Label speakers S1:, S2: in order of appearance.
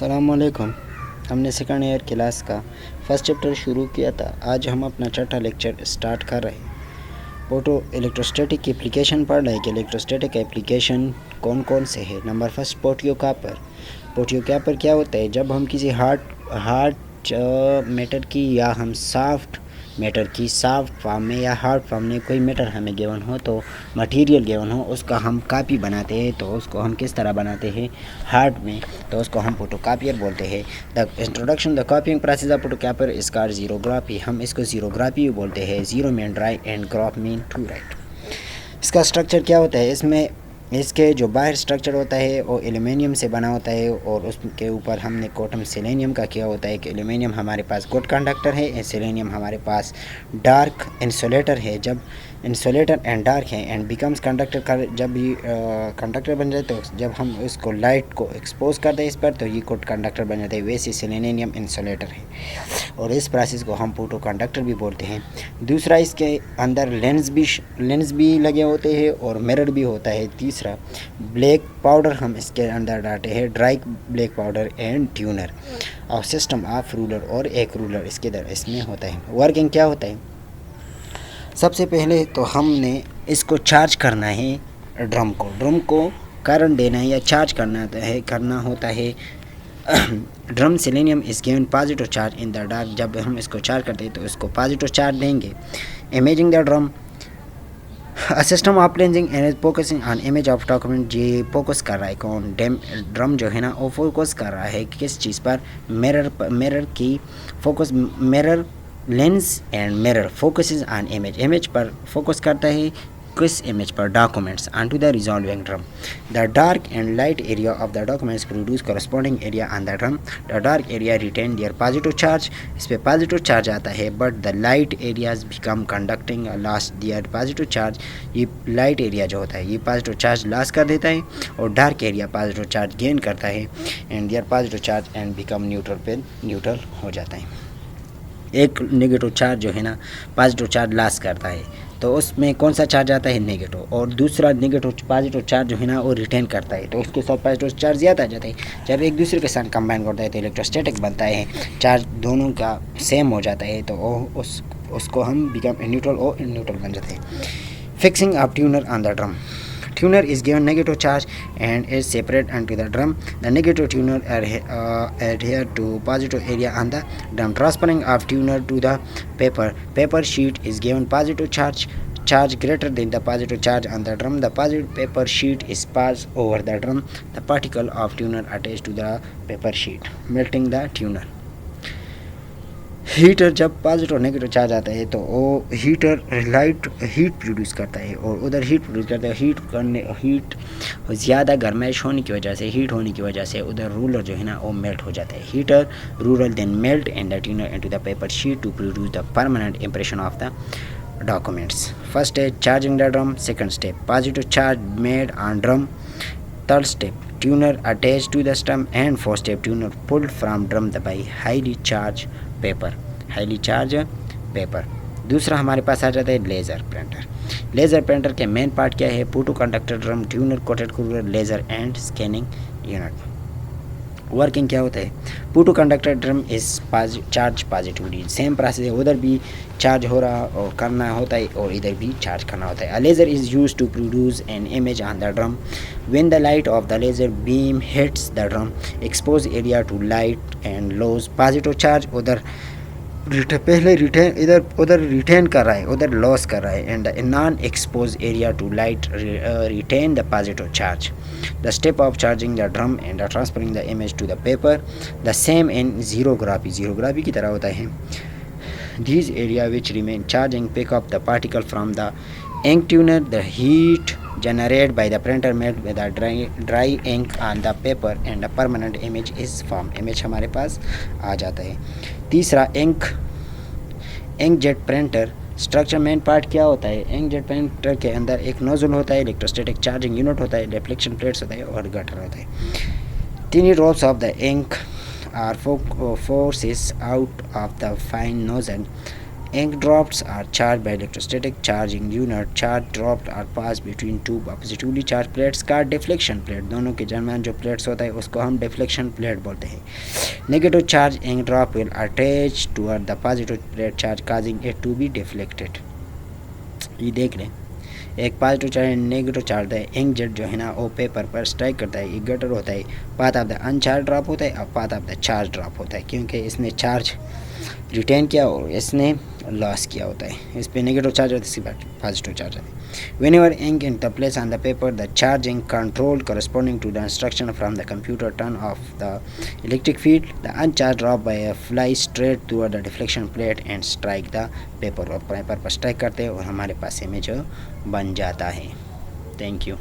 S1: अस्सलामुअलैकुम। हमने second year class का फर्स्ट चैप्टर शुरू किया था। आज हम अपना छठा लेक्चर स्टार्ट कर रहे हैं। फोटो इलेक्ट्रोस्टैटिक की एप्लीकेशन पढ़ रहे हैं कि इलेक्ट्रोस्टैटिक एप्लीकेशन कौन कौन से है। Number first, photocopier. Photocopier क्या होता है? जब हम किसी हार्ड मैटर की या हम सॉफ्ट मैटर की सॉफ्ट फॉर्म में या हार्ड फॉर्म में कोई मैटर हमें गिवन हो, तो मटेरियल गिवन हो, उसका हम कापी बनाते हैं। तो उसको हम किस तरह बनाते हैं? हार्ड में। तो उसको हम फोटोकॉपियर बोलते हैं। The introduction, the copying process of photocopier is called xerography. हम इसको जीरोग्राफी बोलते हैं। Xero mean write and graph mean to write. इसका स्ट्रक्चर क्या होता है? इसमें इसके जो बाहर स्ट्रक्चर होता है वो एल्युमिनियम से बना होता है और उसके ऊपर हमने कोटम सेलेनियम का किया होता है कि एल्युमिनियम हमारे पास गुड कंडक्टर है, सेलेनियम हमारे पास डार्क इंसुलेटर है। जब इंसुलेटर एंड डार्क है एंड बिकम्स कंडक्टर कर, जब ये कंडक्टर बन जाए, तो जब हम इसको लाइट को एक्सपोज करते हैं इस पर, तो ये गुड कंडक्टर बन जाता है। वैसे सेलेनियम इंसुलेटर है और इस प्रोसेस को हम फोटो कंडक्टर भी बोलते हैं। दूसरा, इसके अंदर लेंस भी लगे होते हैं और मिरर भी होता है। तीसरा, ब्लैक पाउडर हम इसके अंदर डालते हैं, dry black powder and tuner और सिस्टम ऑफ रूलर और एक रूलर इसमें होता है। वर्किंग क्या होता है? सबसे पहले तो हमने इसको चार्ज करना है ड्रम को करंट देना है या चार्ज करना होता है। Drum selenium is given positive charge in the dark. जब हम इसको चार्ज करते हैं तो इसको पॉजिटिव चार्ज देंगे। Imaging the drum, a system of lensing and focusing on image of document. ये फोकस कर रहा है कौन? ड्रम जो है ना, वो फोकस कर रहा है किस चीज़ पर? मिरर की focus. Mirror, lens and mirror focuses on image पर फोकस करता है। किस इमेज पर? Documents onto the resolving drum. The dark and light area of the documents produce corresponding area on the drum. The dark area retain their positive charge. इस पे positive charge आता है, but the light areas become conducting lost their positive charge. ये light area जो होता है ये positive charge loss कर देता है और dark area positive charge gain करता है and their positive charge and become neutral हो जाता है। एक नेगेटिव चार्ज जो है ना, पॉजिटिव चार्ज लॉस करता है, तो उसमें कौन सा चार्ज आता है? नेगेटिव। और दूसरा नेगेटिव पॉजिटिव चार्ज जो है ना वो रिटेन करता है, तो उसके साथ पॉजिटिव चार्ज ज़्यादा आ जाता है। जब एक दूसरे के साथ कंबाइन करता है तो इलेक्ट्रोस्टैटिक बनता है, चार्ज दोनों का सेम हो जाता है, तो उसको हम बिकम न्यूट्रल बन जाते हैं। Fixing of tuner on the drum. Tuner is given negative charge and is separate onto the drum. The negative tuner adhere to positive area on the drum. Transferring of tuner to the paper sheet is given positive charge greater than the positive charge on the drum. The positive paper sheet is passed over the drum. The particle of tuner attached to the paper sheet, melting the tuner. Heater, जब positive और negative charge आता है तो वो heater heat produce करता है और उधर हीट प्रोड्यूस करता है। हीट ज़्यादा गर्माइश होने की वजह से, हीट होने की वजह से उधर रूलर जो है ना वो मेल्ट हो जाता है। Heater roller then melt and the toner into the paper sheet to produce the permanent impression of the documents. First stage, charging the drum. Second step, positive charge made on drum. Third step, tuner attached to the stem. And fourth step, tuner pulled from drum by highly charged paper. दूसरा हमारे पास आ जाता है laser printer. Laser printer के main part क्या है? Photo conductor drum, tuner, coated cooler, laser and scanning unit. Working क्या होता है? Photo conductor drum is charge positively. Same process है, उधर भी चार्ज हो रहा और करना होता है और इधर भी चार्ज करना होता है. A laser is used to produce an image on the drum. When the light of the laser beam hits the drum, exposed area to light and loss positive charge. उधर रिटेन कर रहा है, उधर loss कर रहा है. And the non exposed area to light retain the positive charge. The step of charging the drum and transferring the image to the paper. The same इन जीरोग्राफी की तरह होता है. These area which remain charging pick up the particle from the ink tuner. The heat generated by the printer melt with the dry ink on the paper and a permanent image is formed. Image हमारे पास आ जाता है. तीसरा, inkjet printer. Structure main part क्या होता है? Inkjet printer के अंदर एक नोजल होता है, इलेक्ट्रोस्टैटिक चार्जिंग यूनिट होता है, रिफ्लेक्शन प्लेट्स होता है और गटर होता है. Tiny drops of the ink are forces out of the fine nozzle Ink drops are charged by electrostatic charging unit. Charge dropped are passed between two positively charged plates का deflection plate, दोनों के दरमियान जो plates होता है उसको हम deflection plate बोलते हैं. Negative charge ink drop will attach toward the positive plate charge causing it to be deflected. ये देख लें, एक पॉजिटिव चार्ज नेगेटिव चार्ज है. इंक जेट जो है ना वो पेपर पर स्ट्राइक करता है. एक गटर होता है, path of the uncharged drop होता है और path of the charge drop होता है, क्योंकि इसने चार्ज रिटेन किया और इसने लॉस किया होता है. इस पे नेगेटिव चार्ज होता है, इसी बार पॉजिटिव चार्ज है. Whenever ink in the place on the paper the charging control corresponding to the instruction from the computer turn off the electric field the uncharged drop by fly straight toward the deflection plate and strike the paper. और paper पर strike करते हैं और हमारे पास image बन जाता है. Thank you.